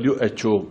WHO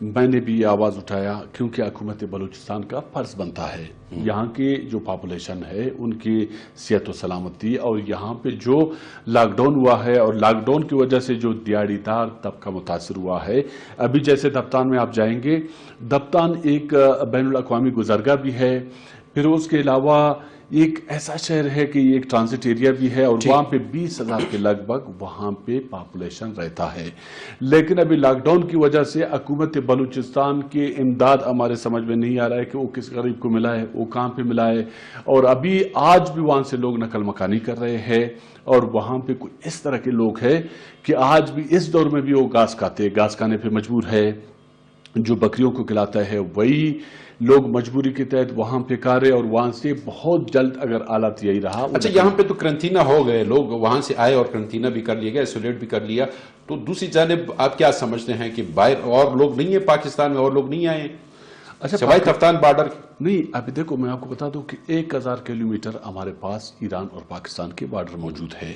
میں نے بھی یہ آواز اٹھایا کیونکہ حکومت بلوچستان کا فرض بنتا ہے یہاں کی جو پاپولیشن ہے ان کی صحت و سلامتی اور یہاں پہ جو لاک ڈاؤن ہوا ہے اور لاک ڈاؤن کی وجہ سے جو دیہڑی دار طبقہ متاثر ہوا ہے. ابھی جیسے دبتان میں آپ جائیں گے, دبتان ایک بین الاقوامی گزرگاہ بھی ہے, پھر اس کے علاوہ ایک ایسا شہر ہے کہ ایک ٹرانزٹ ایریا بھی ہے اور وہاں پہ 20,000 کے لگ بھگ وہاں پہ پاپولیشن رہتا ہے. لیکن ابھی لاک ڈاؤن کی وجہ سے حکومت بلوچستان کی امداد ہمارے سمجھ میں نہیں آ رہا ہے کہ وہ کس غریب کو ملا ہے, وہ کہاں پہ ملا ہے, اور ابھی آج بھی وہاں سے لوگ نقل مکانی کر رہے ہیں. اور وہاں پہ کوئی اس طرح کے لوگ ہیں کہ آج بھی اس دور میں بھی وہ گھاس کھاتے, گھاس کھانے پہ مجبور ہے. جو بکریوں کو کھلاتا ہے وہی لوگ مجبوری کے تحت وہاں پہ کارے, اور وہاں سے بہت جلد اگر حالات یہی رہا. اچھا, یہاں پہ تو کرنٹینا ہو گئے, لوگ وہاں سے آئے اور کرنٹینا بھی کر لیا گیا, ایسولیٹ بھی کر لیا, تو دوسری جانب آپ کیا سمجھتے ہیں کہ باہر اور لوگ نہیں ہیں پاکستان میں, اور لوگ نہیں آئے اچھا سوائے تفتان بارڈر؟ نہیں, ابھی دیکھو میں آپ کو بتا دوں کہ 1000 کلومیٹر ہمارے پاس ایران اور پاکستان کے بارڈر موجود ہے.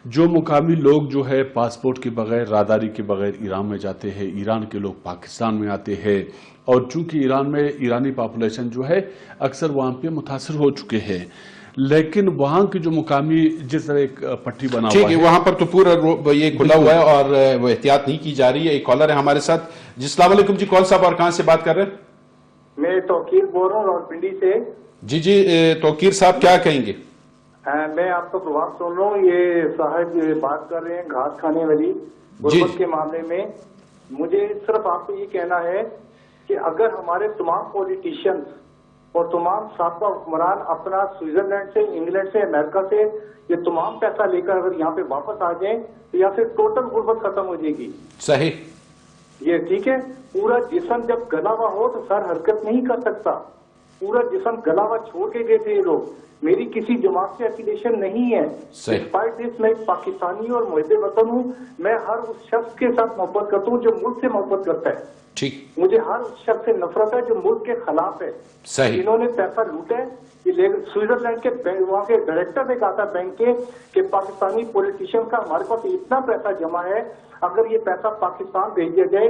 جو مقامی لوگ جو ہے پاسپورٹ کے بغیر, راداری کے بغیر ایران میں جاتے ہیں, ایران کے لوگ پاکستان میں آتے ہیں, اور چونکہ ایران میں ایرانی پاپولیشن جو ہے اکثر وہاں پہ متاثر ہو چکے ہیں, لیکن وہاں کی جو مقامی جس طرح ایک پٹی بنا ہوا ہے وہاں پر تو پورا یہ کھلا ہوا ہے اور وہ احتیاط نہیں کی جا رہی ہے. ایک کالر ہے ہمارے ساتھ جی. السلام علیکم جی, کون صاحب اور کہاں سے بات کر رہے ہیں؟ میں توقیر بول رہا ہوں راولپنڈی سے. جی توقیر صاحب کیا کہیں گے؟ میں آپ کا پروگرام سن رہا ہوں. یہ صاحب بات کر رہے ہیں گھاس کھانے والی غربت کے معاملے میں. مجھے صرف آپ کو یہ کہنا ہے کہ اگر ہمارے تمام پولیٹیشین اور تمام سابقہ حکمران اپنا سوئٹزرلینڈ سے, انگلینڈ سے, امریکہ سے یہ تمام پیسہ لے کر اگر یہاں پہ واپس آ جائیں تو یہاں سے ٹوٹل غربت ختم ہو جائے گی. صحیح, یہ ٹھیک ہے. پورا جسم جب گلا ہوا ہو تو سر حرکت نہیں کر سکتا. پورا جسم گلا ہوا چھوڑ کے گئے تھے یہ لوگ. میری کسی جماعت سے افیلیشن نہیں ہے. ڈسپائٹ دس میں ایک پاکستانی اور محب وطن ہوں. میں ہر اس شخص کے ساتھ محبت کرتا ہوں جو ملک سے محبت کرتا ہے. ٹھیک, مجھے ہر اس شخص سے نفرت ہے جو ملک کے خلاف ہے. صحیح, انہوں نے پیسہ لوٹا ہے. سوئٹزرلینڈ کے وہاں کے ڈائریکٹر نے کہا تھا بینک کے کہ پاکستانی پولیٹیشین کا ہمارے پاس اتنا پیسہ جمع ہے, اگر یہ پیسہ پاکستان بھیج دیا جائے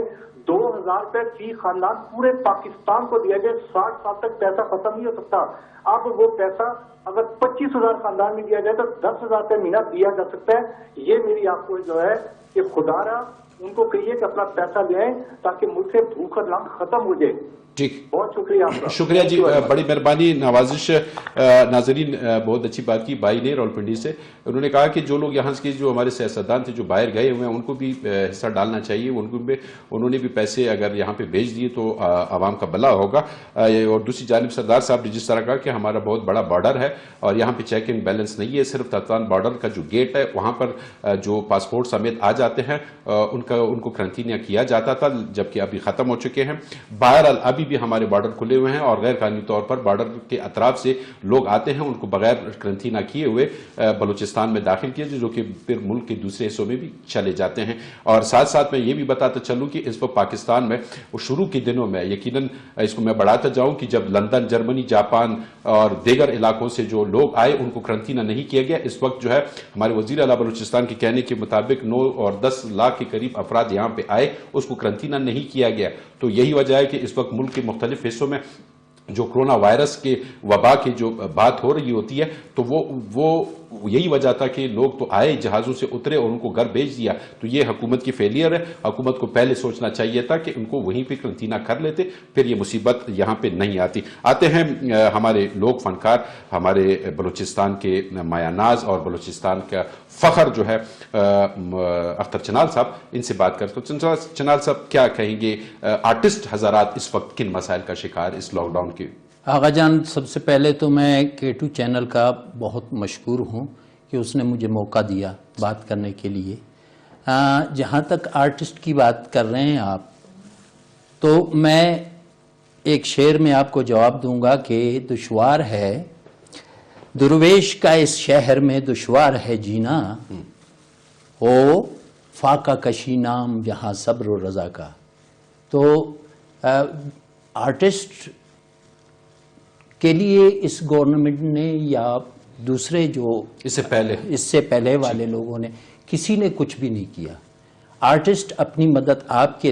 2000 روپے فی خاندان پورے پاکستان کو دیا جائے, 60 سال تک پیسہ ختم نہیں ہو سکتا. اب وہ پیسہ اگر 25,000 خاندان میں دیا جائے تو 10,000 روپے مہینہ دیا جا سکتا ہے. یہ میری آپ کو جو ہے کہ خدا را ان کو کہیے کہ اپنا پیسہ لے آئیں تاکہ ملک سے بھوک اور ننگ ختم ہو جائے. ٹھیک, بہت شکریہ آپ کا. شکریہ جی, بڑی مہربانی, نوازش. ناظرین بہت اچھی بات کی بھائی نے راولپنڈی سے. انہوں نے کہا کہ جو لوگ یہاں کے جو ہمارے سیاستدان تھے جو باہر گئے ہوئے ہیں ان کو بھی حصہ ڈالنا چاہیے. انہوں نے بھی پیسے اگر یہاں پہ بھیج دیے تو عوام کا بھلا ہوگا. اور دوسری جانب سردار صاحب نے جس طرح کہا کہ ہمارا بہت بڑا بارڈر ہے اور یہاں پہ چیک اینڈ بیلنس نہیں ہے. صرف تفتان بارڈر کا جو گیٹ ہے وہاں پر جو پاسپورٹ سمیت آ جاتے ہیں ان کو کرنٹینیا کیا جاتا تھا, جبکہ ابھی ختم ہو چکے ہیں. بہرحال ابھی بھی ہمارے بارڈر کھلے ہوئے ہیں اور غیر قانونی طور پر بارڈر کے اطراف سے لوگ آتے ہیں, ان کو بغیر کرنٹینا کیے ہوئے بلوچستان میں داخل کیا جو کہ پھر ملک کے دوسرے حصوں میں بھی چلے جاتے ہیں. اور ساتھ ساتھ میں یہ بھی بتاتا چلوں کہ اس وقت پاکستان میں شروع کے دنوں میں یقیناً اس کو میں بڑھاتا جاؤں کہ جب لندن, جرمنی, جاپان اور دیگر علاقوں سے جو لوگ آئے ان کو کرنٹینا نہیں کیا گیا. اس وقت جو ہے ہمارے وزیر اعلیٰ بلوچستان کے کہنے کے مطابق 9 اور 10 لاکھ کے قریب افراد یہاں پہ آئے, اس کو کرنٹینا نہیں کیا گیا. تو یہی وجہ ہے کہ اس وقت ملک کے مختلف حصوں میں جو کرونا وائرس کے وبا کی جو بات ہو رہی ہوتی ہے تو وہ یہی وجہ تھا کہ لوگ تو آئے, جہازوں سے اترے اور ان کو گھر بھیج دیا. تو یہ حکومت کی فیلئر ہے. حکومت کو پہلے سوچنا چاہیے تھا کہ ان کو وہیں پہ کرنٹینا کر لیتے, پھر یہ مصیبت یہاں پہ نہیں آتی. آتے ہیں ہمارے لوگ فنکار, ہمارے بلوچستان کے مایہ ناز اور بلوچستان کا فخر جو ہے اختر چنال صاحب, ان سے بات کرتے ہیں. چنال صاحب کیا کہیں گے, آرٹسٹ حضرات اس وقت کن مسائل کا شکار اس لاک ڈاؤن کے؟ آغا جان, سب سے پہلے تو میں K2 چینل کا بہت مشکور ہوں کہ اس نے مجھے موقع دیا بات کرنے کے لیے. جہاں تک آرٹسٹ کی بات کر رہے ہیں آپ, تو میں ایک شعر میں آپ کو جواب دوں گا کہ دشوار ہے درویش کا اس شہر میں, دشوار ہے جینا, ہو فاقہ کشی نام یہاں صبر و رضا کا. تو آرٹسٹ کے لیے اس گورنمنٹ نے یا دوسرے جو اس سے پہلے والے لوگوں نے کسی نے کچھ بھی نہیں کیا. آرٹسٹ اپنی مدد آپ کے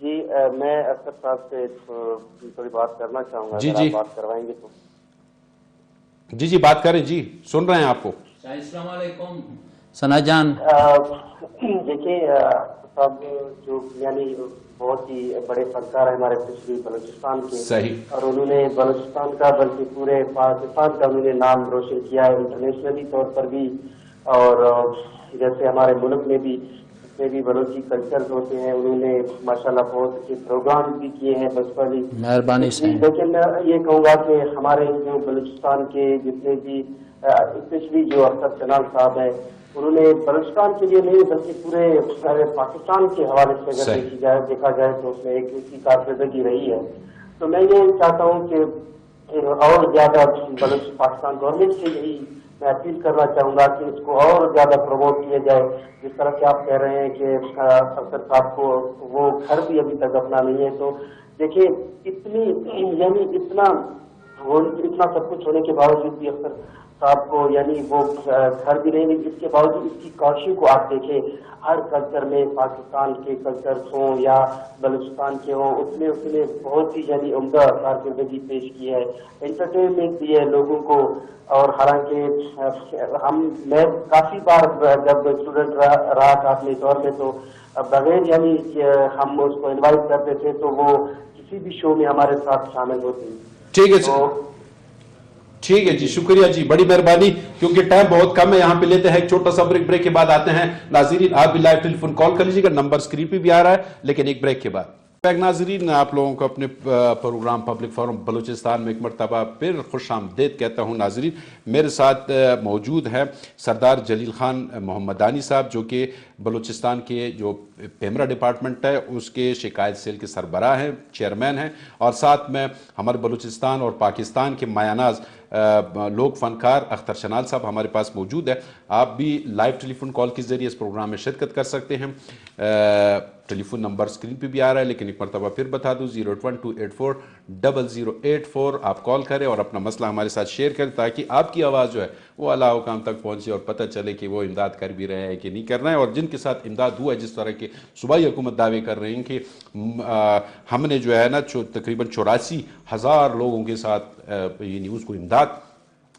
جی میں اختر صاحب سے تھوڑی بات کرنا چاہوں گا، جی اگر جی آپ بات کروائیں گے تو۔ جی جی بات کریں، جی سن رہے ہیں آپ کو۔ السلام علیکم ثنا جان۔ دیکھیے صاحب جو یعنی بہت ہی بڑے فنکار ہیں ہمارے پچھلی بلوچستان کے، صحیح۔ اور انہوں نے بلوچستان کا بلکہ پورے پاکستان کا انہوں نے نام روشن کیا ہے انٹرنیشنلی طور پر بھی، اور جیسے ہمارے ملک میں بھی جتنے بھی بلوچی کلچرز ہوتے ہیں انہوں نے ماشاءاللہ بہت اچھے پروگرام بھی کیے ہیں بچپن ہی۔ مہربانی سے۔ لیکن میں یہ کہوں گا کہ ہمارے جو بلوچستان کے جتنے بھی اسپیشلی جو اختر چنال صاحب ہیں، انہوں نے بلوچستان کے لیے نہیں بلکہ پورے پاکستان کے حوالے سے اگر دیکھا جائے تو اس میں ایک اس کی کارکردگی رہی ہے۔ تو میں یہ چاہتا ہوں کہ اور زیادہ بلوچ پاکستان گورنمنٹ سے یہی میں اپیل کرنا چاہوں گا کہ اس کو اور زیادہ پروموٹ کیا جائے، جس طرح سے آپ کہہ رہے ہیں کہ افسر صاحب کو وہ گھر بھی ابھی تک اپنا نہیں ہے۔ تو دیکھیں اتنی یعنی اتنا سب کچھ ہونے کے باوجود بھی افسر صاحب کو یعنی وہ گھر بھی نہیں، جس کے باوجود اس کی کوششوں کو آپ دیکھیں ہر کلچر میں، پاکستان کے کلچرز ہوں یا بلوچستان کے ہوں، اس نے بہت ہی یعنی عمدہ کارکردگی پیش کی ہے، انٹرٹینمنٹ دی ہے لوگوں کو۔ اور حالانکہ میں کافی بار جب اسٹوڈنٹ رہا تھا اپنے دور میں تو بغیر یعنی ہم اس کو انوائٹ کرتے تھے تو وہ کسی بھی شو میں ہمارے ساتھ شامل ہوتی۔ ٹھیک ہے ٹھیک ہے جی، شکریہ جی، بڑی مہربانی، کیونکہ ٹائم بہت کم ہے، یہاں پہ لیتے ہیں ایک چھوٹا سا بریک کے بعد آتے ہیں۔ ناظرین آپ بھی لائیو ٹیلی فون کال کر لیجیے گا، نمبر اسکرین پہ بھی آ رہا ہے، لیکن ایک بریک کے بعد۔ ناظرین آپ لوگوں کو اپنے پروگرام پبلک فورم بلوچستان میں ایک مرتبہ پھر خوش آمدید کہتا ہوں۔ ناظرین میرے ساتھ موجود ہے سردار جلیل خان محمدانی صاحب، جو کہ بلوچستان کے جو پیمرا ڈپارٹمنٹ ہے اس کے شکایت سیل کے سربراہ ہیں، چیئرمین ہیں، اور ساتھ میں ہمارے بلوچستان اور پاکستان کے مایہ ناز لوک فنکار اختر چنال صاحب ہمارے پاس موجود ہے۔ آپ بھی لائیو ٹیلی فون کال کے ذریعے اس پروگرام میں شرکت کر سکتے ہیں۔ ٹیلی فون نمبر اسکرین پہ بھی آ رہا ہے، لیکن ایک مرتبہ پھر بتا دوں 08128400084 آپ کال کریں اور اپنا مسئلہ ہمارے ساتھ شیئر کریں، تاکہ آپ کی آواز جو ہے وہ اعلیٰ حکام تک پہنچے اور پتہ چلے کہ وہ امداد کر بھی رہے ہیں کہ نہیں کر رہے ہیں، اور جن کے ساتھ امداد ہوا ہے، جس طرح کے صوبائی حکومت دعوے کر رہے ہیں کہ ہم نے جو ہے نا تقریباً 84,000 لوگوں کے ساتھ یعنی اس کو امداد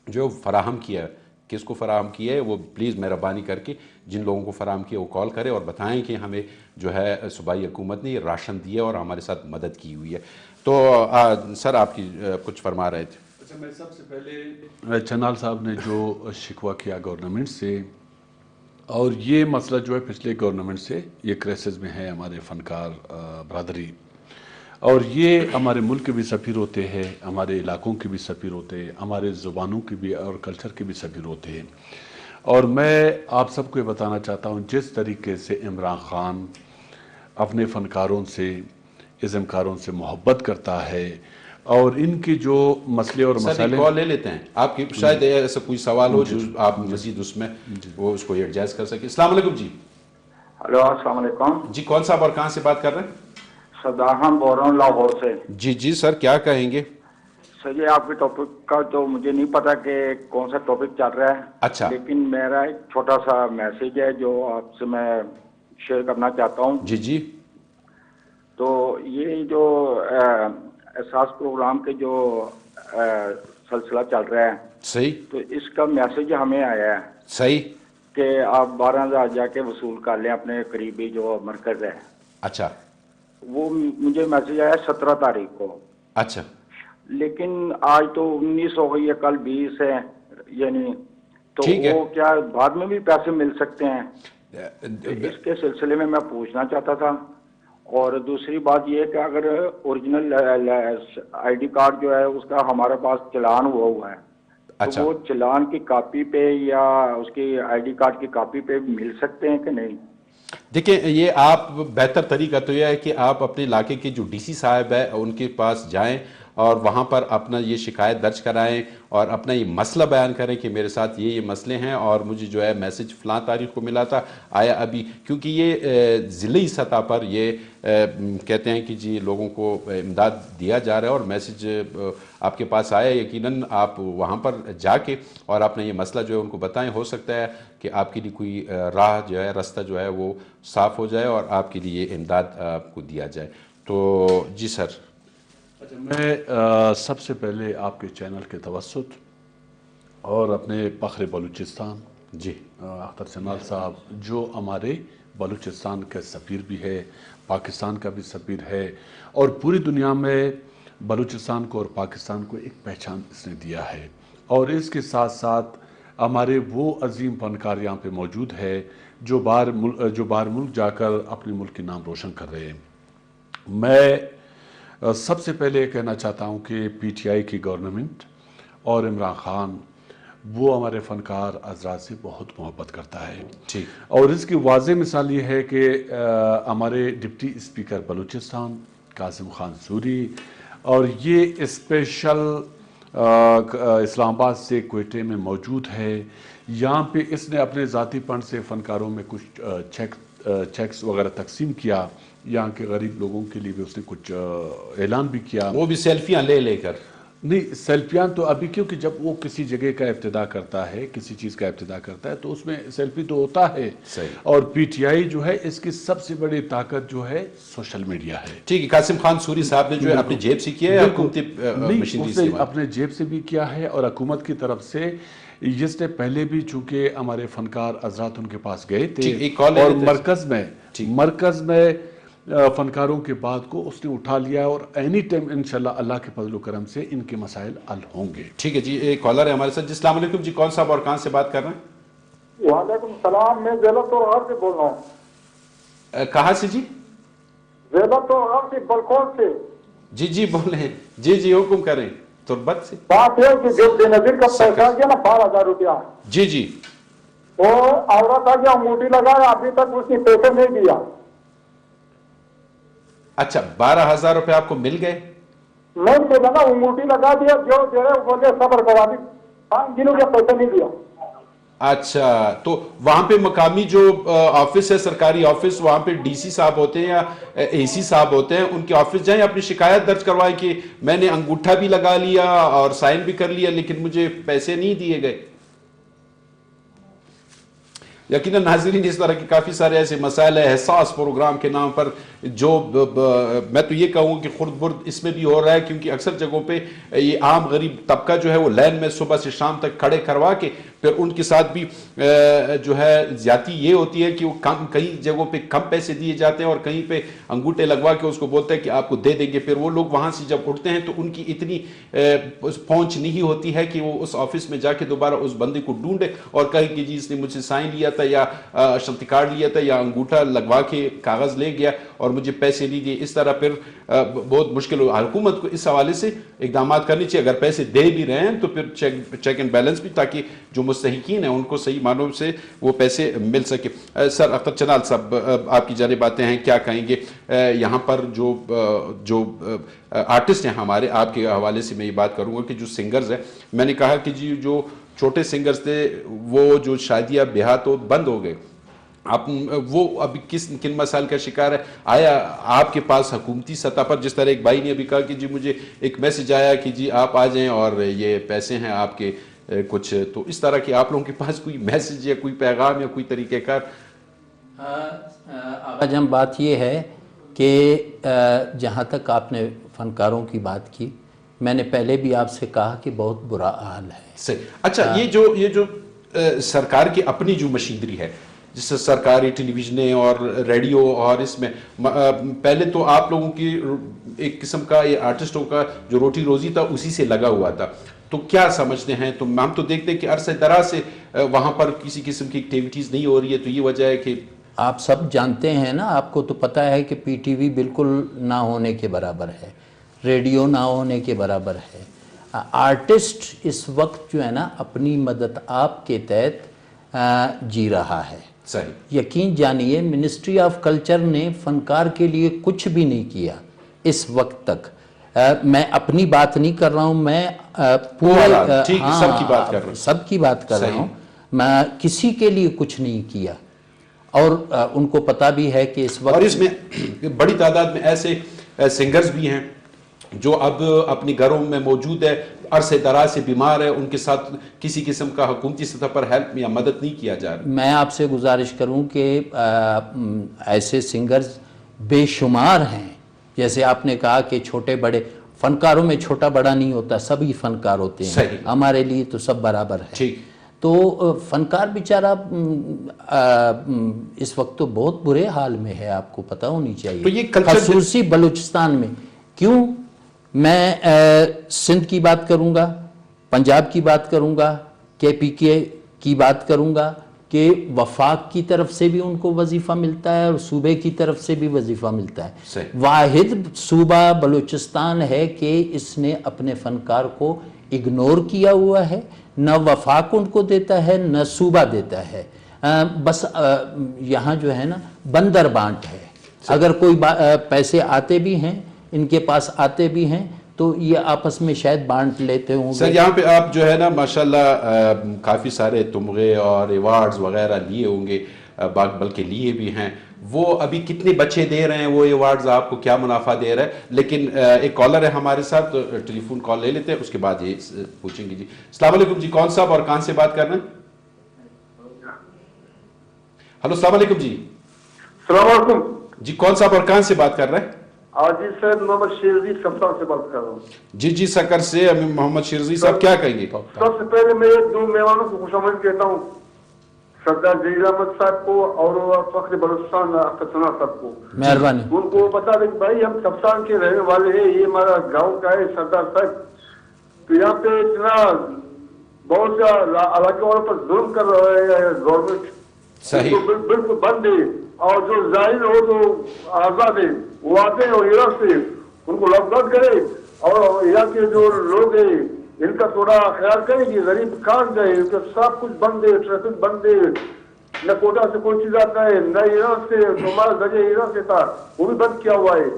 جو فراہم کیا ہے۔ کس کو فراہم کیا ہے وہ پلیز مہربانی کر کے جن لوگوں کو فراہم کیا وہ کال کرے اور بتائیں کہ ہمیں جو ہے صوبائی حکومت نے یہ راشن دیا اور ہمارے ساتھ مدد کی ہوئی ہے۔ تو سر آپ کی کچھ فرما رہے تھے۔ اچھا، میں سب سے پہلے چنال صاحب نے جو شکوہ کیا گورنمنٹ سے، اور یہ مسئلہ جو ہے پچھلے گورنمنٹ سے یہ کرائسس میں ہے ہمارے فنکار برادری، اور یہ ہمارے ملک کے بھی سفیر ہوتے ہیں، ہمارے علاقوں کے بھی سفیر ہوتے ہیں، ہمارے زبانوں کے بھی اور کلچر کے بھی سفیر ہوتے ہیں۔ اور میں آپ سب کو یہ بتانا چاہتا ہوں جس طریقے سے عمران خان اپنے فنکاروں سے، ازمکاروں سے محبت کرتا ہے، اور ان کے جو مسئلے اور مسائل کال لے لیتے ہیں، آپ کی شاید ایسا کوئی سوال ہو جو آپ مزید اس میں وہ اس کو ایڈجائز کر سکیں۔ السلام علیکم جی۔ ہلو السلام علیکم جی کون صاحب اور کہاں سے بات کر رہے ہیں؟ سردار بول رہا ہوں لاہور سے۔ جی جی سر کیا کہیں گے؟ سر یہ آپ کے ٹاپک کا تو مجھے نہیں پتا کہ کون سا ٹاپک چل رہا ہے، اچھا، لیکن میرا ایک چھوٹا سا میسیج ہے جو آپ سے میں شیئر کرنا چاہتا ہوں۔ جی جی۔ تو یہ جو احساس پروگرام کے جو سلسلہ چل رہا ہے، صحیح، تو اس کا میسیج ہمیں آیا ہے صحیح، کہ آپ 12,000 جا کے وصول کر لیں اپنے قریبی جو مرکز ہے۔ اچھا، وہ مجھے میسیج آیا 17 تاریخ کو، اچھا، لیکن آج تو 19 ہو گئی ہے، کل 20 ہے، یعنی تو ٹھیک ہے، وہ کیا بعد میں بھی پیسے مل سکتے ہیں؟ اس کے سلسلے میں پوچھنا چاہتا تھا۔ اور دوسری بات یہ کہ اگر اوریجنل آئی ڈی کارڈ جو ہے اس کا ہمارے پاس چلان ہوا ہے، اچھا، تو وہ چلان کی کاپی پہ یا اس کی آئی ڈی کارڈ کی کاپی پہ مل سکتے ہیں کہ نہیں؟ دیکھیں یہ آپ بہتر طریقہ تو یہ ہے کہ آپ اپنے علاقے کے جو ڈی سی صاحب ہے ان کے پاس جائیں اور وہاں پر اپنا یہ شکایت درج کرائیں اور اپنا یہ مسئلہ بیان کریں کہ میرے ساتھ یہ مسئلے ہیں اور مجھے جو ہے میسج فلاں تاریخ کو ملا تھا، آیا ابھی، کیونکہ یہ ضلعی سطح پر یہ کہتے ہیں کہ جی لوگوں کو امداد دیا جا رہا ہے اور میسج آپ کے پاس آیا، یقیناً آپ وہاں پر جا کے اور اپنا یہ مسئلہ جو ہے ان کو بتائیں، ہو سکتا ہے کہ آپ کے لیے کوئی راہ جو ہے، راستہ جو ہے وہ صاف ہو جائے اور آپ کے لیے امداد آپ کو دیا جائے۔ تو جی سر. میں سب سے پہلے آپ کے چینل کے توسط اور اپنے فخر بلوچستان جی اختر چنال صاحب جو ہمارے بلوچستان کا سفیر بھی ہے, پاکستان کا بھی سفیر ہے, اور پوری دنیا میں بلوچستان کو اور پاکستان کو ایک پہچان اس نے دیا ہے, اور اس کے ساتھ ساتھ ہمارے وہ عظیم فنکار یہاں پہ موجود ہے جو باہر ملک جا کر اپنے ملک کے نام روشن کر رہے ہیں. میں سب سے پہلے یہ کہنا چاہتا ہوں کہ پی ٹی آئی کی گورنمنٹ اور عمران خان وہ ہمارے فنکار حضرات سے بہت محبت کرتا ہے. ٹھیک. اور اس کی واضح مثال یہ ہے کہ ہمارے deputy speaker Balochistan Qasim Khan sorry, اور یہ اسپیشل اسلام آباد سے کوئٹے میں موجود ہے. یہاں پہ اس نے اپنے ذاتی فنڈ سے فنکاروں میں کچھ چیکس وغیرہ تقسیم کیا. یہاں کے غریب لوگوں کے لیے بھی اس نے کچھ اعلان بھی کیا. وہ بھی سیلفیاں لے کر. نہیں, سیلفیاں تو ابھی, کیونکہ جب وہ کسی جگہ کا ابتدا کرتا ہے, کسی چیز کا ابتدا کرتا ہے, تو اس میں سیلفی تو ہوتا ہے. صحیح. اور پی ٹی آئی جو ہے اس کی سب سے بڑی طاقت جو ہے سوشل میڈیا ہے. ٹھیک ہے. قاسم خان سوری صاحب نے جو ہے اپنی جیب سے کیا ہے, حکومتی مشینری سے اپنے جیب سے بھی کیا ہے, اور حکومت کی طرف سے جس نے پہلے بھی, چونکہ ہمارے فنکار حضرات ان کے پاس گئے تھے, اور مرکز میں فنکاروں کے بعد کو اس نے اٹھا لیا, اور اینی ٹائم انشاءاللہ اللہ کے فضل و کرم سے ان کے مسائل حل ہوں گے. ٹھیک ہے جی. ایک کالر ہے ہمارے ساتھ جی. السلام علیکم جی. کون صاحب اور کہاں سے بات کر رہے ہیں؟ وعلیکم السلام. میں زیلت اور غار سے بول رہا ہوں. کہاں سے جی؟ زیلت اور غار سے, بلکوٹ سے. جی جی بولیں. جی جی حکم کریں. تربت سے بات ہے کہ جو بے نظیر کا پیسہ گیا نا 12,000 روپیہ, جی جی, وہ عورت آ گیا انگوٹھی لگایا, ابھی تک اس نے پیسے نہیں دیا. اچھا 12,000 روپے آپ کو مل گئے؟ نہیں ملا نا, انگوٹھی لگا دیا, جو ہے بولے صبر کرا دی, 5 دنوں کے پیسے نہیں دیا. اچھا, تو وہاں پہ مقامی جو آفس ہے, سرکاری آفس, وہاں پہ ڈی سی صاحب ہوتے ہیں یا اے سی صاحب ہوتے ہیں, ان کے آفس جائیں, اپنی شکایت درج کروائیں کہ میں نے انگوٹھا بھی لگا لیا اور سائن بھی کر لیا لیکن مجھے پیسے نہیں دیے گئے. یقیناً ناظرین اس طرح کے کافی سارے ایسے مسائل ہیں حساس پروگرام کے نام پر, جو میں تو یہ کہوں کہ خرد برد اس میں بھی ہو رہا ہے, کیونکہ اکثر جگہوں پہ یہ عام غریب طبقہ جو ہے وہ لائن میں صبح سے شام تک کھڑے کروا کے پھر ان کے ساتھ بھی جو ہے زیادتی یہ ہوتی ہے کہ وہ کئی جگہوں پہ کم پیسے دیے جاتے ہیں اور کہیں پہ انگوٹھے لگوا کے اس کو بولتے ہیں کہ آپ کو دے دیں گے. پھر وہ لوگ وہاں سے جب اٹھتے ہیں تو ان کی اتنی پہنچ نہیں ہوتی ہے کہ وہ اس آفس میں جا کے دوبارہ اس بندے کو ڈھونڈے اور کہے کہ جی اس نے مجھ سے سائن لیا تھا یا شناختی کارڈ لیا تھا یا انگوٹھا لگوا کے کاغذ لے گیا اور مجھے پیسے نہیں دیے. اس طرح پھر بہت مشکل ہو. حکومت کو اس حوالے سے اقدامات کرنے چاہیے. اگر پیسے دے بھی رہے ہیں تو پھر چیک اینڈ بیلنس بھی, تاکہ جو مستحقین ہیں ان کو صحیح معنوں سے وہ پیسے مل سکے. سر اختر چنال صاحب آپ کی جانب آتے ہیں, کیا کہیں گے یہاں پر جو آرٹسٹ ہیں ہمارے, آپ کے حوالے سے میں یہ بات کروں گا کہ جو سنگرز ہیں, میں نے کہا کہ جی جو چھوٹے سنگرز تھے وہ جو شادیاں بیاہ تو بند ہو گئے, آپ وہ ابھی کن مسائل کا شکار ہے؟ آیا آپ کے پاس حکومتی سطح پر, جس طرح ایک بھائی نے ابھی کہا کہ جی مجھے ایک میسج آیا کہ جی آپ آ جائیں اور یہ پیسے ہیں آپ کے کچھ, تو اس طرح کہ آپ لوگوں کے پاس کوئی میسج یا کوئی پیغام یا کوئی طریقہ کار؟ آج ہم بات یہ ہے کہ جہاں تک آپ نے فنکاروں کی بات کی, میں نے پہلے بھی آپ سے کہا کہ بہت برا حال ہے. صحیح. اچھا یہ جو سرکار کی اپنی جو مشینری ہے, جس سے سرکاری ٹیلی ویژنیں اور ریڈیو, اور اس میں پہلے تو آپ لوگوں کی ایک قسم کا یہ آرٹسٹوں کا جو روٹی روزی تھا اسی سے لگا ہوا تھا, تو کیا سمجھتے ہیں؟ تو ہم تو دیکھتے ہیں کہ عرصہ دراز سے وہاں پر کسی قسم کی ایکٹیویٹیز نہیں ہو رہی ہے, تو یہ وجہ ہے کہ آپ سب جانتے ہیں نا, آپ کو تو پتہ ہے کہ پی ٹی وی بالکل نہ ہونے کے برابر ہے, ریڈیو نہ ہونے کے برابر ہے. آرٹسٹ اس وقت جو ہے نا اپنی مدد آپ کے تحت جی رہا ہے. صحیح. یقین جانیے منسٹری آف کلچر نے فنکار کے لیے کچھ بھی نہیں کیا اس وقت تک. میں اپنی بات نہیں کر رہا ہوں, میں پورے سب کی بات کر رہا ہوں, سب کی بات کر رہا ہوں. میں کسی کے لیے کچھ نہیں کیا, اور ان کو پتہ بھی ہے کہ اس وقت, اور اس میں بڑی تعداد میں ایسے سنگرز بھی ہیں جو اب اپنی گھروں میں موجود ہے, عرصے دراز سے بیمار ہے, ان کے ساتھ کسی قسم کا حکومتی سطح پر ہیلپ یا مدد نہیں کیا جا رہا. میں آپ سے گزارش کروں کہ ایسے سنگرز بے شمار ہیں جیسے آپ نے کہا کہ چھوٹے بڑے فنکاروں میں چھوٹا بڑا نہیں ہوتا, سبھی فنکار ہوتے ہیں, صحیح. ہمارے لیے تو سب برابر ہے. ٹھیک. تو فنکار بیچارہ اس وقت تو بہت برے حال میں ہے, آپ کو پتہ ہونی تو یہ چاہیے, culture خصوصی بلوچستان میں. کیوں میں سندھ کی بات کروں گا, پنجاب کی بات کروں گا, KPK کی بات کروں گا کہ وفاق کی طرف سے بھی ان کو وظیفہ ملتا ہے اور صوبے کی طرف سے بھی وظیفہ ملتا ہے. صحیح. واحد صوبہ بلوچستان ہے کہ اس نے اپنے فنکار کو اگنور کیا ہوا ہے, نہ وفاق ان کو دیتا ہے نہ صوبہ دیتا ہے. بس یہاں جو ہے نا بندر بانٹ ہے. اگر کوئی پیسے آتے بھی ہیں, ان کے پاس آتے بھی ہیں, تو یہ آپس میں شاید بانٹ لیتے ہوں گے. سر یہاں پہ آپ جو ہے نا ماشاءاللہ کافی سارے تمغے اور ایوارڈز وغیرہ لیے ہوں گے, بلکہ لیے بھی ہیں. وہ ابھی کتنے بچے دے رہے ہیں وہ ایوارڈز, آپ کو کیا منافع دے رہا ہے؟ لیکن ایک کالر ہے ہمارے ساتھ, ٹیلی فون کال لے لیتے ہیں, اس کے بعد یہ پوچھیں گے. جی السلام علیکم. جی کون صاحب اور کہاں سے بات کر رہے ہیں؟ ہلو السلام علیکم. جی السلام علیکم. جی کون صاحب اور کہاں سے بات کر رہے ہیں؟ جی سر محمد شیرزی سکر سے بات کر رہا ہوں. جی سکر سے محمد شیرزی صاحب, کیا کہیں گے؟ سب سے پہلے میں دو مہمانوں کو خوش آمدید کہتا ہوں, سردار جلیل احمد صاحب کو اور فخر بلوچستان اختر ثنا صاحب کو. مہربانی. ان کو بتا دیں کہ بھائی ہم سبستان کے رہنے والے ہیں, یہ ہمارا گاؤں کا ہے سردار صاحب. تو یہاں پہ اتنا بہت سے علاقے والوں پر ظلم کر رہے ہیں گورنمنٹ. صحیح. بالکل بند ہے, اور جو ظاہر ہو تو آزاد ہے, وہ آتے ہیں اور عراق سے ان کو لاک ڈاؤن کرے, اور عراق کے جو لوگ ہیں ان کا تھوڑا خیال کرے کہ غریب کہاں جائے. سب کچھ بند ہے, ٹریفک بند ہے, نہ کوٹا سے کوئی چیز آتا ہے, نہ ایران سے ہمارا ذریعہ ایران سے تھا وہ بھی بند کیا ہوا ہے.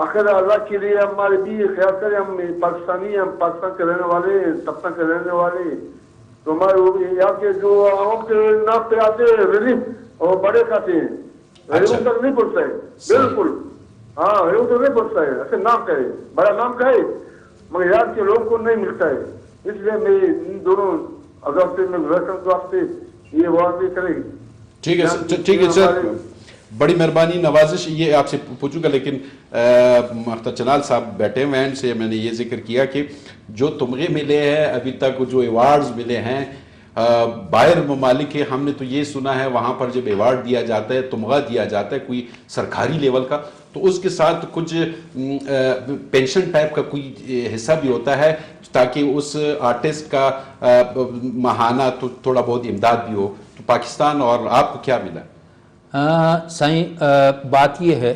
آخر اللہ کے لیے ہمارے بھی خیال کریں, ہم پاکستانی, ہم پاکستان کے رہنے والے, تبتن کے رہنے والے, تو ہمارے یہاں کے جو عوام کے نام پہ آتے ہیں ریلیف اور بڑے کھاتے ہیں, غریبوں تک نہیں پہنچتا ہے. بالکل ہاں, غریبوں تک نہیں پہنچتا ہے. ایسے نام کہے, بڑا نام کہے, مگر یہاں کے لوگوں کو نہیں ملتا ہے. اس لیے میں ان دونوں اگر سے میں ویلکم واسطے یہ واضح کرے. ٹھیک ہے سر, بڑی مہربانی, نوازش یہ آپ سے پوچھوں گا. لیکن اختر چنال صاحب بیٹھے ہوئے ہیں, سے میں نے یہ ذکر کیا کہ جو تمغے ملے ہیں ابھی تک, جو ایوارڈز ملے ہیں باہر ممالک کے, ہم نے تو یہ سنا ہے وہاں پر جب ایوارڈ دیا جاتا ہے, تمغہ دیا جاتا ہے کوئی سرکاری لیول کا, تو اس کے ساتھ کچھ پینشن ٹائپ کا کوئی حصہ بھی ہوتا ہے تاکہ اس آرٹسٹ کا ماہانہ تو تھوڑا بہت امداد بھی ہو. تو پاکستان اور آپ کو کیا ملا؟ سائیں بات یہ ہے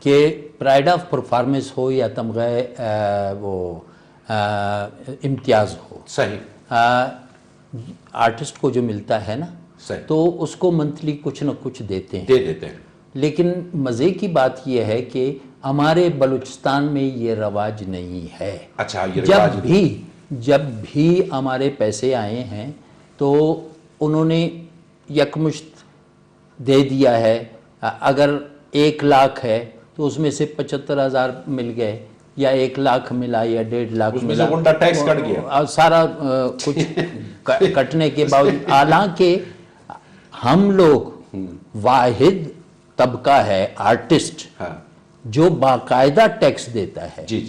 کہ پرائڈ آف پرفارمنس ہو یا تمغہ وہ امتیاز ہو, صحیح, آرٹسٹ کو جو ملتا ہے نا, تو اس کو منتھلی کچھ نہ کچھ دیتے ہیں. لیکن مزے کی بات یہ ہے کہ ہمارے بلوچستان میں یہ رواج نہیں ہے. اچھا, یہ جب بھی ہمارے پیسے آئے ہیں تو انہوں نے یکمشت دے دیا ہے. اگر 1 لاکھ ہے تو اس میں سے 75,000 مل گئے, یا 1 لاکھ ملا یا 1.5 لاکھ ملا, ٹیکس کٹ گیا سارا کچھ کٹنے کے باوجود. حالانکہ ہم لوگ واحد طبقہ ہے آرٹسٹ جو باقاعدہ ٹیکس دیتا ہے. جی,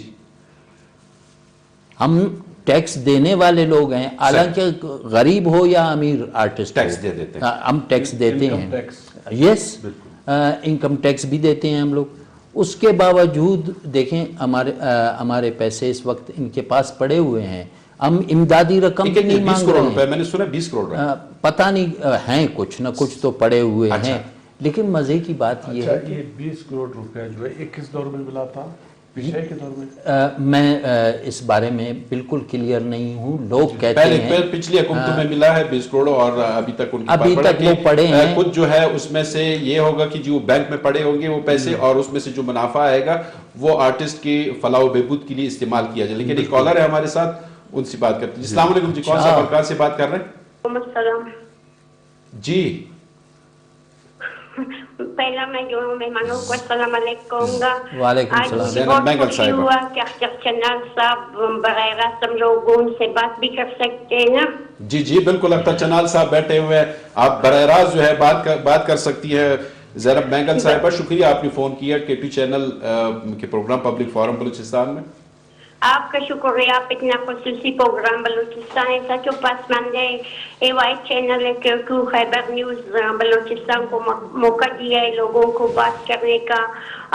ہم ٹیکس دینے والے لوگ ہیں, حالانکہ غریب ہو یا امیر آرٹسٹ ٹیکس دے دیتے ہیں. ہم ٹیکس دیتے ہیں. یس, انکم ٹیکس بھی دیتے ہیں ہم لوگ. اس کے باوجود دیکھیں ہمارے پیسے اس وقت ان کے پاس پڑے ہوئے ہیں. ہم امدادی رقم نہیں مانگ رہے ہیں, میں نے سنا 20 کروڑ پتہ نہیں ہیں, کچھ نہ کچھ تو پڑے ہوئے ہیں. لیکن مزے کی بات یہ ہے کہ 20 کروڑ روپے جو ہے کس دور میں ملا تھا, پیچھے کے دور میں؟ میں اس بارے میں بالکل کلیئر نہیں ہوں. لوگ کہتے ہیں پچھلی حکومتوں میں ملا ہے 20 کروڑ, اور ابھی تک وہ پڑے ہیں. کچھ جو ہے اس میں سے یہ ہوگا کہ جو بینک میں پڑے ہوں گے وہ پیسے, اور اس میں سے جو منافع آئے گا وہ آرٹسٹ کی فلاح و بہبود کے لیے استعمال کیا جائے. لیکن ایک کالر ہے ہمارے ساتھ, ان سے بات کرتے ہیں. السلام علیکم. جی کون سا پرکار سے بات کر رہے ہیں؟ السلام. جی پہلا میں جو مہمانوں کو السلام علیکم گا. وعلیکم السلام. آج بہت خوشی ہوا کہ اختر چنال صاحب براہ راست ہم لوگ ان سے بات بھی کر سکتے ہیں نا. جی بالکل, اختر چنال صاحب بیٹھے ہوئے ہیں, آپ براہ راست جو ہے بات کر سکتی ہے. زینب مینگل صاحبہ شکریہ آپ نے فون کیا K2 چینل کے پروگرام پبلک فورم بلوچستان میں. آپ کا شکریہ, آپ اتنا خصوصی پروگرام بلوچستان ایسا جو پسماند ہے اے وائی چینل ہے K2 خیبر نیوز بلوچستان کو موقع دیا ہے لوگوں کو بات کرنے کا,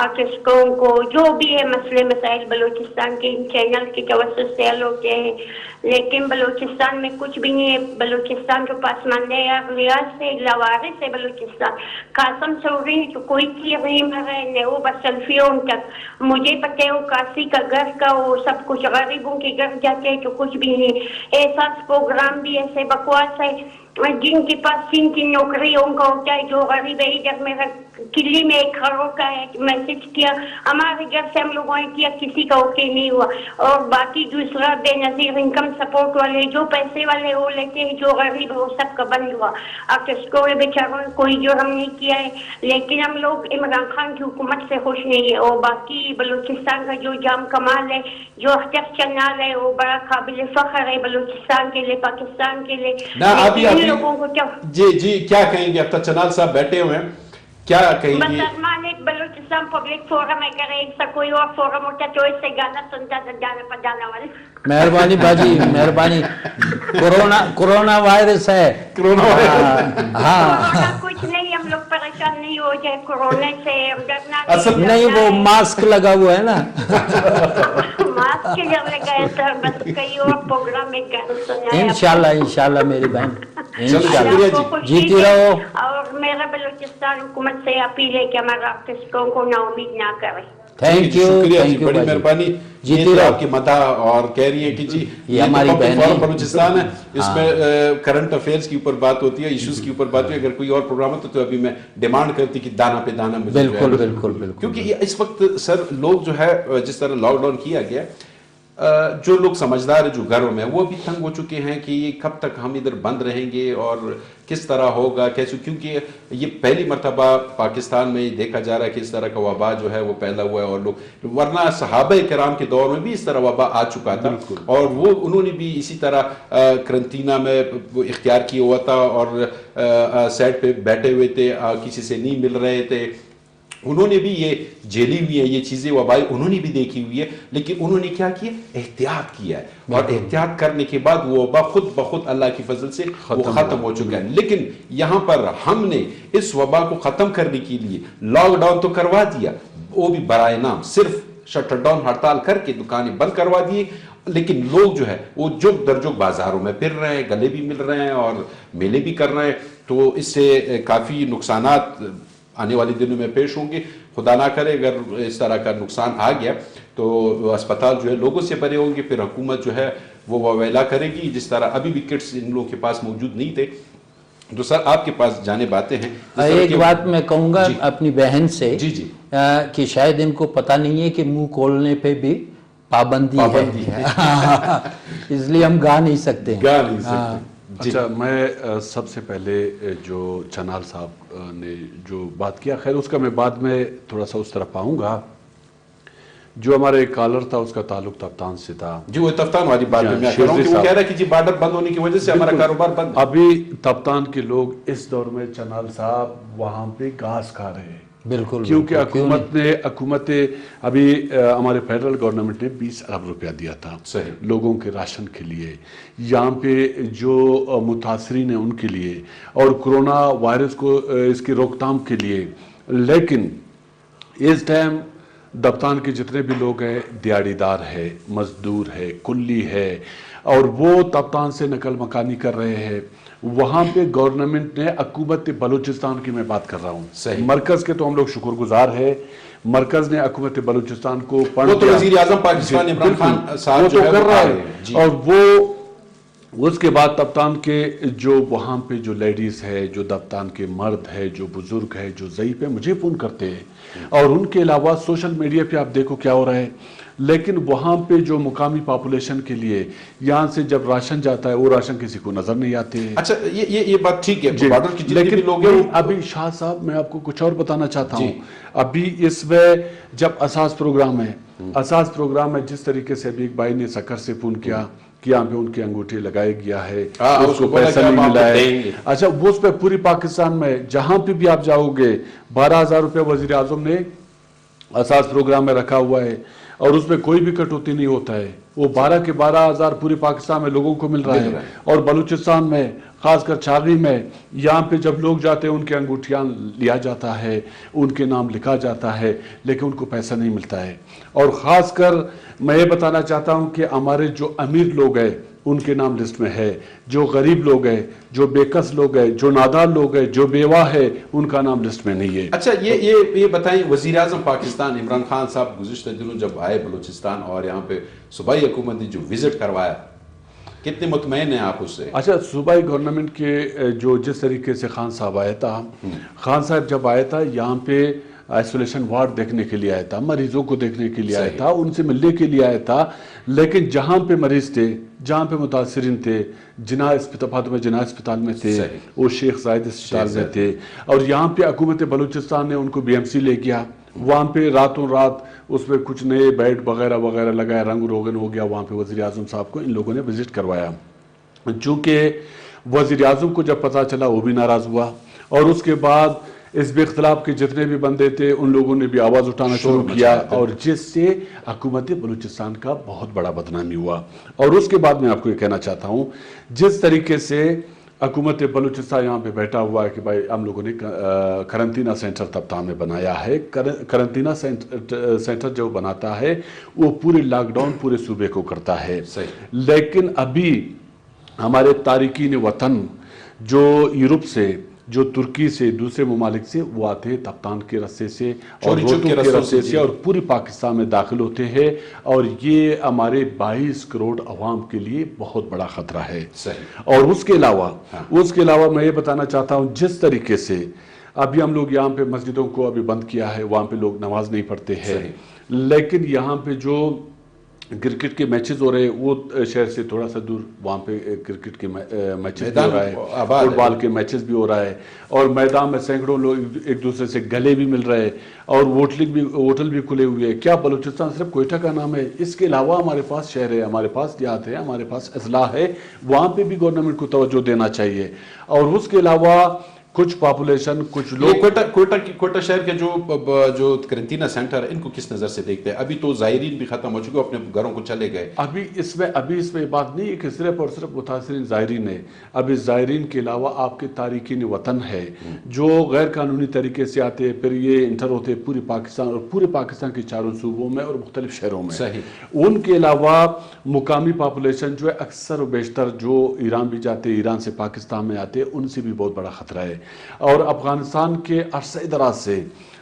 آرٹسٹوں کو جو بھی ہے مسئلے مسائل بلوچستان کے ان چینل کے توسط سے حل ہوتے ہیں. لیکن بلوچستان میں کچھ بھی نہیں ہے, بلوچستان جو پسماند ہے ریاض سے لوارث ہے بلوچستان. قاسم سوری جو کوئی چیز نہیں مر رہے ہیں وہ بس سیلفیوں تک, مجھے پتہ ہے وہ کاسی کا گھر کا وہ سب کچھ غریبوں کے گھر جاتے ہیں تو کچھ بھی نہیں. ایسا پروگرام بھی ایسے بکواس ہے, جن کے پاس 3 نوکری ان کا ہوتا ہے, جو غریب ہے ادھر میرا کلی میں 1 کروڑ کا ہے, میسج کیا ہمارے گھر سے ہم لوگوں نے کیا کسی کا اوکے نہیں ہوا. اور باقی دوسرا بے نظیر انکم سپورٹ والے جو پیسے والے وہ لیتے ہیں, جو غریب ہے وہ سب کا بند ہوا. اب کس کو بیچاروں کوئی جرم نہیں کیا ہے, لیکن ہم لوگ عمران خان کی حکومت سے خوش نہیں ہے. اور باقی بلوچستان کا جو جام کمال ہے, جو اختر چنال ہے, وہ بڑا قابل فخر ہے بلوچستان کے لیے, پاکستان کے لیے. لوگوں کو جی کیا کہیں گے؟ اختر چنال صاحب بیٹھے ہوئے ہیں, کیا کہیں گے؟ بس ارمان ایک بلوچستان پبلک فورم ہے, کرے ایک سا کوئی اور فورم ہوتا تو اس سے گانا سنتا تھا جانے پر جانا والے. مہربانی باجی مہربانی. کورونا وائرس ہے, ہاں کچھ نہیں, ہم لوگ پریشان نہیں ہو جائے کورونا سے, ڈرنا نہیں وہ ماسک لگا ہوا ہے نا. ماسک کے جب لگائے سر, بس کئی اور پروگرام میں گانا سنا. انشاءاللہ میری بہن انشاءاللہ جیتی رہو. اور میرا بلوچستان حکومت سے اپیل ہے کہ ہمارے آرٹسٹوں کو نا امید نہ کرے. تھینک یو, شکریہ جی, بڑی مہربانی. یہ آپ کی مداح اور کہہ رہی ہے کہ جی یہ ہماری بہن بلوچستان ہے, اس میں کرنٹ افیئرز کی اوپر بات ہوتی ہے, ایشوز کی اوپر بات ہوتی ہے. اگر کوئی اور پروگرام ہوتا تو ابھی میں ڈیمانڈ کرتی کہ دانہ پہ دانہ مجھے. بالکل کیونکہ اس وقت سر لوگ جو ہے جس طرح لاک ڈاؤن کیا گیا, جو لوگ سمجھدار جو گھروں میں وہ بھی تنگ ہو چکے ہیں کہ یہ کب تک ہم ادھر بند رہیں گے اور کس طرح ہوگا کیسے, کیونکہ یہ پہلی مرتبہ پاکستان میں دیکھا جا رہا ہے کہ اس طرح کا وبا جو ہے وہ پھیلا ہوا ہے. اور لوگ ورنہ صحابہ کرام کے دور میں بھی اس طرح وبا آ چکا تھا, اور وہ انہوں نے بھی اسی طرح کرنٹینہ میں اختیار کیا ہوا تھا اور سیٹ پہ بیٹھے ہوئے تھے, کسی سے نہیں مل رہے تھے. انہوں نے بھی یہ جیلی ہوئی ہے, یہ چیزیں وبائی انہوں نے بھی دیکھی ہوئی ہے, لیکن انہوں نے کیا کیا, احتیاط کیا ہے. اور احتیاط کرنے کے بعد وہ وبا خود بخود اللہ کی فضل سے وہ ختم ہو چکا ہے. لیکن یہاں پر ہم نے اس وبا کو ختم کرنے کے لیے لاک ڈاؤن تو کروا دیا, وہ بھی برائے نام, صرف شٹر ڈاؤن ہڑتال کر کے دکانیں بند کروا دیے. لیکن لوگ جو ہے وہ جگ در جگ بازاروں میں پھر رہے ہیں, گلے بھی مل رہے ہیں اور میلے بھی کر رہے ہیں. تو اس سے کافی نقصانات آنے والے دنوں میں پیش ہوں گے. خدا نہ کرے اگر اس طرح کا نقصان آ گیا تو اسپتال جو ہے لوگوں سے بھرے ہوں گے, پھر حکومت جو ہے وہ ویلا کرے گی. جس طرح ابھی بھی کٹس ان لوگوں کے پاس موجود نہیں تھے. تو سر آپ کے پاس جانب آتے ہیں. ایک بات میں کہوں گا اپنی بہن سے جی کہ شاید ان کو پتہ نہیں ہے کہ منہ کھولنے پہ بھی پابندی ہے, اس لیے ہم گا نہیں سکتے. اچھا, میں سب سے پہلے جو چنال صاحب نے جو بات کیا, خیر اس کا میں بعد میں تھوڑا سا اس طرف آؤں گا. جو ہمارا ایک کالر تھا اس کا تعلق تفتان سے تھا. جی وہ تفتان والی بات میں کہہ رہا ہوں کہ وہ کہہ رہا ہے کہ جی بارڈر بند ہونے کی وجہ سے ہمارا کاروبار بند. ابھی تفتان کے لوگ اس دور میں چنال صاحب وہاں پہ گھاس کھا رہے ہیں. بالکل, کیونکہ حکومت ابھی ہمارے فیڈرل گورنمنٹ نے 20 ارب روپیہ دیا تھا لوگوں کے راشن کے لیے, یہاں پہ جو متاثرین ہیں ان کے لیے, اور کرونا وائرس کو اس کی روک تھام کے لیے. لیکن اس ٹائم دفتان کے جتنے بھی لوگ ہیں, دیہڑی دار ہے, مزدور ہے, کلی ہے, اور وہ تفتان سے نقل مکانی کر رہے ہیں. وہاں پہ گورنمنٹ نے حکومت بلوچستان کی میں بات کر رہا ہوں, مرکز کے تو ہم لوگ شکر گزار ہے, مرکز نے حکومت بلوچستان کو وزیر اعظم پاکستان عمران خان صاحب جو کر رہا ہے. اور وہ اس کے بعد تفتان کے جو وہاں پہ جو لیڈیز ہے, جو تفتان کے مرد ہے, جو بزرگ ہے, جو ضعیف ہے, مجھے فون کرتے ہیں. اور ان کے علاوہ سوشل میڈیا پہ آپ دیکھو کیا ہو رہا ہے. لیکن وہاں پہ جو مقامی پاپولیشن کے لیے یہاں سے جب راشن جاتا ہے وہ راشن کسی کو نظر نہیں آتے. اچھا یہ بات ٹھیک ہے, لیکن ابھی شاہ صاحب میں آپ کو کچھ اور بتانا چاہتا ہوں. ابھی اس میں جب اساس پروگرام ہے, جس طریقے سے ابھی ایک بھائی نے سکر سے فون کیا کہ یہاں پہ ان کے انگوٹھے لگائے گیا ہے, اس کو پیسہ نہیں ملا ہے. دیں گے. اچھا وہ اس پہ پوری پاکستان میں جہاں پہ بھی آپ جاؤ گے 12,000 روپے وزیر اعظم نے اساس پروگرام میں رکھا ہوا ہے, اور اس میں کوئی بھی کٹوتی نہیں ہوتا ہے. وہ 12 کے 12,000 پوری پاکستان میں لوگوں کو مل رہا ہے. اور بلوچستان میں خاص کر چاغی میں یہاں پہ جب لوگ جاتے ہیں ان کے انگوٹھیاں لیا جاتا ہے, ان کے نام لکھا جاتا ہے, لیکن ان کو پیسہ نہیں ملتا ہے. اور خاص کر میں یہ بتانا چاہتا ہوں کہ ہمارے جو امیر لوگ ہیں ان کے نام لسٹ میں ہے, جو غریب لوگ ہیں, جو بے کس لوگ ہیں, جو نادار لوگ ہیں, جو بیوہ ہے, ان کا نام لسٹ میں نہیں ہے. اچھا یہ بتائیں, وزیر اعظم پاکستان عمران خان صاحب گزشتہ دنوں جب آئے بلوچستان اور یہاں پہ صوبائی حکومت نے جو وزٹ کروایا, کتنے مطمئن ہیں آپ اس سے؟ اچھا صوبائی گورنمنٹ کے جو جس طریقے سے خان صاحب آیا تھا, خان صاحب جب آیا تھا یہاں پہ آئسولیشن وارڈ دیکھنے کے لیے آیا تھا, مریضوں کو دیکھنے کے لیے آیا تھا, ان سے ملنے کے لیے آیا تھا. لیکن جہاں پہ مریض تھے, جہاں پہ متاثرین تھے, جناح اسپتال میں تھے, وہ شیخ زاید اسپتال میں تھے. اور یہاں پہ حکومت بلوچستان نے ان کو بی ایم سی لے گیا, وہاں پہ راتوں رات اس پہ کچھ نئے بیڈ وغیرہ وغیرہ لگایا, رنگ روغن ہو گیا. وہاں پہ وزیر اعظم صاحب کو ان لوگوں نے وزٹ کروایا. چونکہ وزیر اعظم کو جب پتہ چلا وہ بھی ناراض ہوا, اور اس کے بعد اس بے اختلاف کے جتنے بھی بندے تھے ان لوگوں نے بھی آواز اٹھانا شروع کیا, اور جس سے حکومت بلوچستان کا بہت بڑا بدنامی ہوا. اور اس کے بعد میں آپ کو یہ کہنا چاہتا ہوں, جس طریقے سے حکومت بلوچستان یہاں پہ بیٹھا ہوا ہے کہ بھائی ہم لوگوں نے کرنٹینہ سینٹر تبتان میں بنایا ہے. کرنٹینہ سینٹر جو بناتا ہے وہ پورے لاک ڈاؤن پورے صوبے کو کرتا ہے. لیکن ابھی ہمارے تارکین وطن جو یورپ سے, جو ترکی سے, دوسرے ممالک سے, وہ آتے ہیں تبتان کے رستے سے اور روتو کے رستے سے اور پوری پاکستان میں داخل ہوتے ہیں. اور یہ ہمارے 22 کروڑ عوام کے لیے بہت بڑا خطرہ ہے. اور اس کے علاوہ میں یہ بتانا چاہتا ہوں, جس طریقے سے ابھی ہم لوگ یہاں پہ مسجدوں کو ابھی بند کیا ہے, وہاں پہ لوگ نماز نہیں پڑھتے ہیں, لیکن یہاں پہ جو کرکٹ کے میچز ہو رہے ہیں وہ شہر سے تھوڑا سا دور, وہاں پہ کرکٹ کے میچز بھی ہو رہا ہے, فٹ بال کے میچز بھی ہو رہا ہے, اور میدان میں سینکڑوں لوگ ایک دوسرے سے گلے بھی مل رہے ہیں, اور ہوٹل بھی کھلے ہوئے ہیں. کیا بلوچستان صرف کوئٹہ کا نام ہے؟ اس کے علاوہ ہمارے پاس شہر ہے, ہمارے پاس دیہات ہے, ہمارے پاس اضلاع ہے, وہاں پہ بھی گورنمنٹ کو توجہ دینا چاہیے. اور اس کے علاوہ کچھ پاپولیشن, کچھ لوگ کوئٹہ شہر کے جو کرنٹینہ سینٹر, ان کو کس نظر سے دیکھتے ہیں؟ ابھی تو زائرین بھی ختم ہو چکے, اپنے گھروں کو چلے گئے. ابھی اس میں بات نہیں ہے کہ صرف اور صرف متاثرین زائرین ہے. ابھی زائرین کے علاوہ آپ کے تارکین وطن ہے جو غیر قانونی طریقے سے آتے ہیں, پھر یہ انٹر ہوتے ہیں پوری پاکستان اور پورے پاکستان کے چاروں صوبوں میں اور مختلف شہروں میں. ان کے علاوہ مقامی پاپولیشن جو ہے اکثر و بیشتر جو ایران بھی جاتے ہیں, ایران سے پاکستان میں آتے ہیں, ان سے بھی بہت بڑا خطرہ ہے. اور افغانستان کے عرصہ دراز سے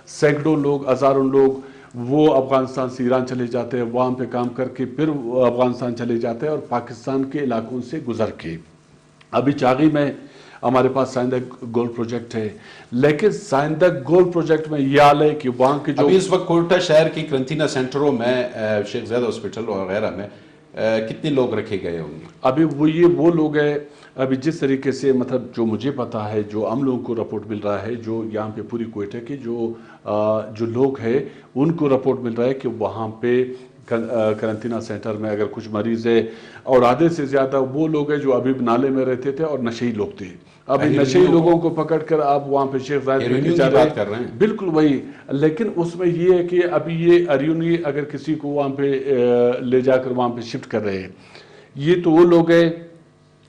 سینکڑوں لوگ, ہزاروں لوگ وہ افغانستان سے ایران چلے جاتے ہیں, وہاں پہ کام کر کے پھر افغانستان چلے جاتے ہیں, اور پاکستان کے علاقوں سے گزر کے. ابھی چاغی میں ہمارے پاس سائندہ گولڈ پروجیکٹ ہے, لیکن سائندہ گولڈ پروجیکٹ میں یہ حال ہے کہ وہاں کے جو ابھی اس وقت کوئٹہ شہر کی کرنٹینہ سینٹروں میں, شیخ زاید ہاسپٹل وغیرہ میں کتنے لوگ رکھے گئے ہوں گے؟ ابھی وہ لوگ ہیں, ابھی جس طریقے سے مطلب جو مجھے پتا ہے, جو ہم لوگوں کو رپورٹ مل رہا ہے, جو یہاں پہ پوری کوئٹہ کے جو لوگ ہیں ان کو رپورٹ مل رہا ہے کہ وہاں پہ کرنٹینہ سینٹر میں اگر کچھ مریض ہے, اور آدھے سے زیادہ وہ لوگ ہیں جو ابھی نالے میں رہتے تھے اور نشئی لوگ تھے. ابھی نشئی لوگوں کو پکڑ کر آپ وہاں پہ شیخ زاید کی بات کر رہے ہیں, بالکل وہی. لیکن اس میں یہ ہے کہ ابھی یہ اریونی اگر کسی کو وہاں پہ لے جا کر وہاں پہ شفٹ کر رہے ہیں, یہ تو وہ لوگ ہیں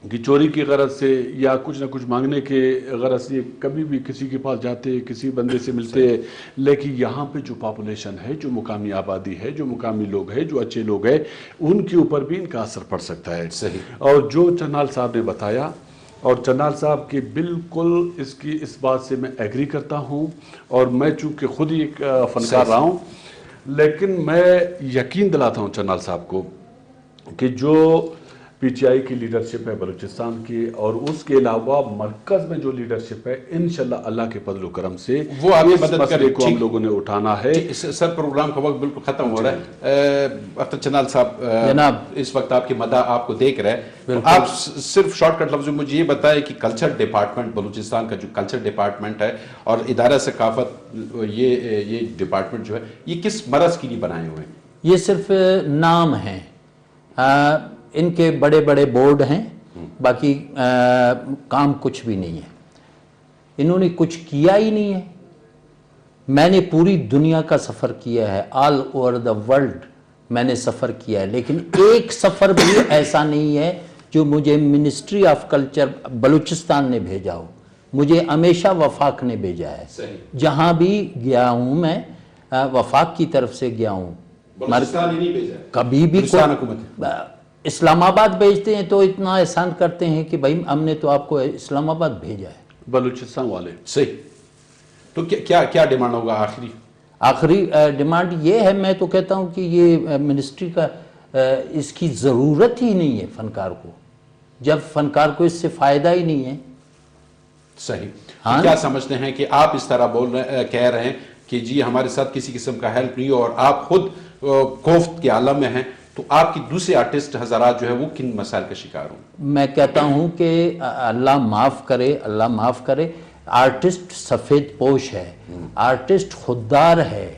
کہ چوری کی غرض سے یا کچھ نہ کچھ مانگنے کے غرض سے کبھی بھی کسی کے پاس جاتے ہیں, کسی بندے سے ملتے ہیں. لیکن یہاں پہ جو پاپولیشن ہے, جو مقامی آبادی ہے, جو مقامی لوگ ہیں, جو اچھے لوگ ہیں, ان کے اوپر بھی ان کا اثر پڑ سکتا ہے. اور جو چنال صاحب نے بتایا, اور چنال صاحب کی بالکل اس بات سے میں ایگری کرتا ہوں, اور میں چونکہ خود ہی ایک فنکار رہا ہوں, لیکن میں یقین دلاتا ہوں چنال صاحب کو کہ جو پی ٹی آئی کی لیڈرشپ ہے بلوچستان کی, اور اس کے علاوہ مرکز میں جو لیڈرشپ ہے, انشاءاللہ اللہ کے فضل و کرم سے وہ آپ کی مدد کرے کو ہم لوگوں نے اٹھانا ہے. سر پروگرام کا وقت بالکل ختم ہو رہا ہے. اختر چنال صاحب جناب, اس وقت آپ کی مداح آپ کو دیکھ رہے ہیں, آپ صرف شارٹ کٹ لفظوں میں مجھے یہ بتائیں کہ کلچر ڈپارٹمنٹ, بلوچستان کا جو کلچر ڈپارٹمنٹ ہے اور ادارہ ثقافت, یہ ڈپارٹمنٹ جو ہے, یہ کس مرض کے لیے بنائے ہوئے ہیں؟ یہ صرف نام ہے. ان کے بڑے بڑے بورڈ ہیں، باقی کام کچھ بھی نہیں ہے، انہوں نے کچھ کیا ہی نہیں ہے۔ میں نے پوری دنیا کا سفر کیا ہے، آل اوور دا ورلڈ میں نے سفر کیا ہے، لیکن ایک سفر بھی ایسا نہیں ہے جو مجھے منسٹری آف کلچر بلوچستان نے بھیجا ہو، مجھے ہمیشہ وفاق نے بھیجا ہے۔ جہاں بھی گیا ہوں میں وفاق کی طرف سے گیا ہوں، کبھی بھی اسلام آباد بھیجتے ہیں تو اتنا احسان کرتے ہیں کہ بھائی ہم نے تو آپ کو اسلام آباد بھیجا ہے۔ بلوچستان والے صحیح، تو کیا ڈیمانڈ ہوگا آخری ڈیمانڈ یہ ہے، میں تو کہتا ہوں کہ یہ منسٹری کا اس کی ضرورت ہی نہیں ہے فنکار کو، جب فنکار کو اس سے فائدہ ہی نہیں ہے۔ صحیح، کیا سمجھتے ہیں کہ آپ اس طرح کہہ رہے ہیں کہ جی ہمارے ساتھ کسی قسم کا ہیلپ نہیں اور آپ خود کوفت کے عالم میں ہیں، تو آپ کی دوسرے آرٹسٹ حضرات جو ہے وہ کن مسائل کا شکار ہوں؟ میں کہتا ہوں کہ اللہ معاف کرے، اللہ معاف کرے، آرٹسٹ سفید پوش ہے، آرٹسٹ خوددار ہے،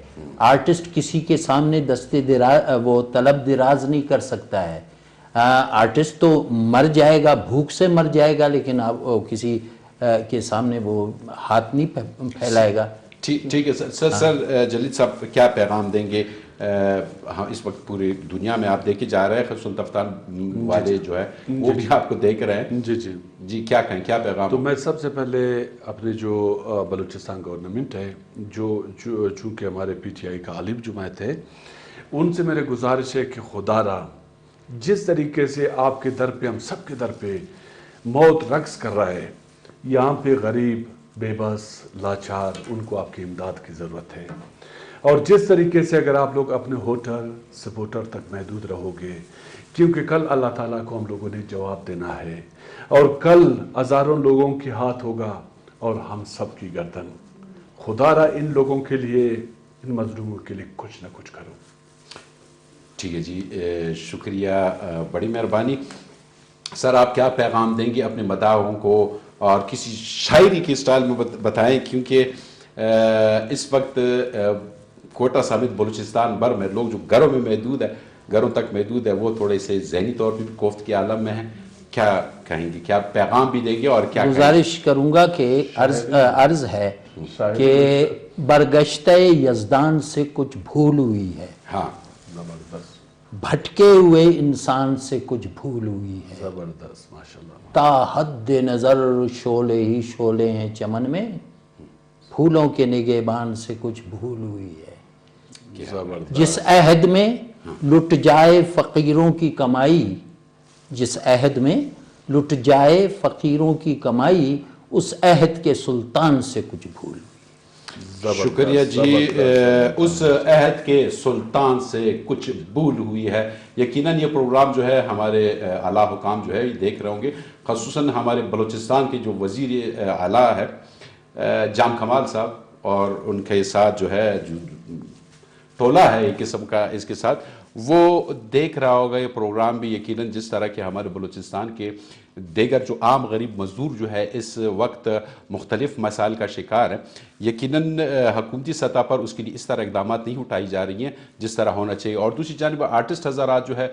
آرٹسٹ کسی کے سامنے وہ طلب دراز نہیں کر سکتا ہے۔ آرٹسٹ تو مر جائے گا، بھوک سے مر جائے گا، لیکن کسی کے سامنے وہ ہاتھ نہیں پھیلائے گا۔ ٹھیک ہے سر جلیل صاحب کیا پیغام دیں گے؟ اس وقت پوری دنیا میں آپ دیکھے جا رہے ہیں، خصوصاً تفتان والے جو ہے وہ بھی آپ کو دیکھ رہے ہیں، جی کیا کہیں، کیا پیغام؟ تو میں سب سے پہلے اپنے جو بلوچستان گورنمنٹ ہے، جو چونکہ ہمارے پی ٹی آئی کا عالم جماعت ہے، ان سے میرے گزارش ہے کہ خدا را جس طریقے سے آپ کے در پہ، ہم سب کے در پہ موت رقص کر رہا ہے، یہاں پہ غریب، بے بس، لاچار، ان کو آپ کی امداد کی ضرورت ہے۔ اور جس طریقے سے اگر آپ لوگ اپنے ہوٹل سپورٹر تک محدود رہو گے، کیونکہ کل اللہ تعالیٰ کو ہم لوگوں نے جواب دینا ہے، اور کل ہزاروں لوگوں کے ہاتھ ہوگا اور ہم سب کی گردن۔ خدا را ان لوگوں کے لیے، ان مظلوموں کے لیے کچھ نہ کچھ کرو۔ ٹھیک ہے جی، شکریہ، بڑی مہربانی۔ سر آپ کیا پیغام دیں گے اپنے مداحوں کو، اور کسی شاعری کے اسٹائل میں بتائیں، کیونکہ اس وقت کوٹہ سمیت بلوچستان بھر میں لوگ جو گھروں میں محدود ہے، گھروں تک محدود ہے، وہ تھوڑے سے ذہنی طور پہ کوفت کے عالم میں ہیں، کیا کہیں گے، کیا پیغام بھی دیں گے اور کیا گزارش کروں گا کہ عرض ہے کہ برگشتہ یزدان سے کچھ بھول ہوئی ہے، ہاں، بھٹکے ہوئے انسان سے کچھ بھول ہوئی ہے، زبردست، ماشاءاللہ، تا حد نظر شعلے ہی شعلے ہیں چمن میں، پھولوں کے نگہبان سے کچھ بھول ہوئی ہے۔ جس عہد میں لٹ جائے فقیروں کی کمائی، جس عہد میں لٹ جائے فقیروں کی کمائی، اس عہد کے سلطان سے کچھ بھول ہوئی۔ شکریہ جی، اس عہد کے سلطان سے کچھ بھول ہوئی ہے۔ یقیناً یہ پروگرام جو ہے ہمارے اعلیٰ حکام جو ہے یہ دیکھ رہے ہوں گے، خصوصاً ہمارے بلوچستان کے جو وزیر اعلیٰ ہے جام کمال صاحب، اور ان کے ساتھ جو ہے ٹولہ ہے ایک قسم کا اس کے ساتھ، وہ دیکھ رہا ہوگا یہ پروگرام بھی۔ یقیناً جس طرح کے ہمارے بلوچستان کے دیگر جو عام غریب مزدور جو ہے اس وقت مختلف مسائل کا شکار ہے، یقیناً حکومتی سطح پر اس کے لیے اس طرح اقدامات نہیں اٹھائی جا رہی ہیں جس طرح ہونا چاہیے۔ اور دوسری جانب آرٹسٹ حضرات جو ہے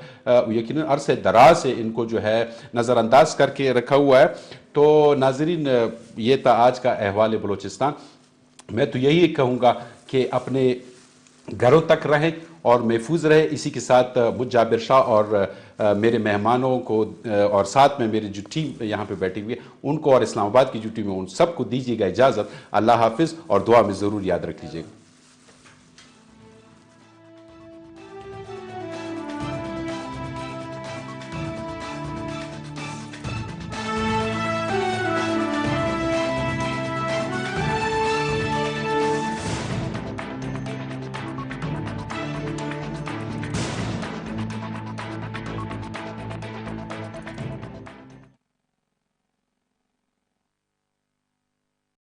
یقیناً عرصے دراز سے ان کو جو ہے نظر انداز کر کے رکھا ہوا ہے۔ تو ناظرین، یہ تھا آج کا احوال بلوچستان۔ میں تو یہی کہوں گا کہ اپنے گھروں تک رہیں اور محفوظ رہے۔ اسی کے ساتھ مجھ جابر شاہ اور میرے مہمانوں کو اور ساتھ میں میری جو ٹیم یہاں پہ بیٹھی ہوئی ہے ان کو، اور اسلام آباد کی جو ٹیم ہے ان سب کو دیجیے گا اجازت۔ اللہ حافظ، اور دعا میں ضرور یاد رکھ لیجیے گا۔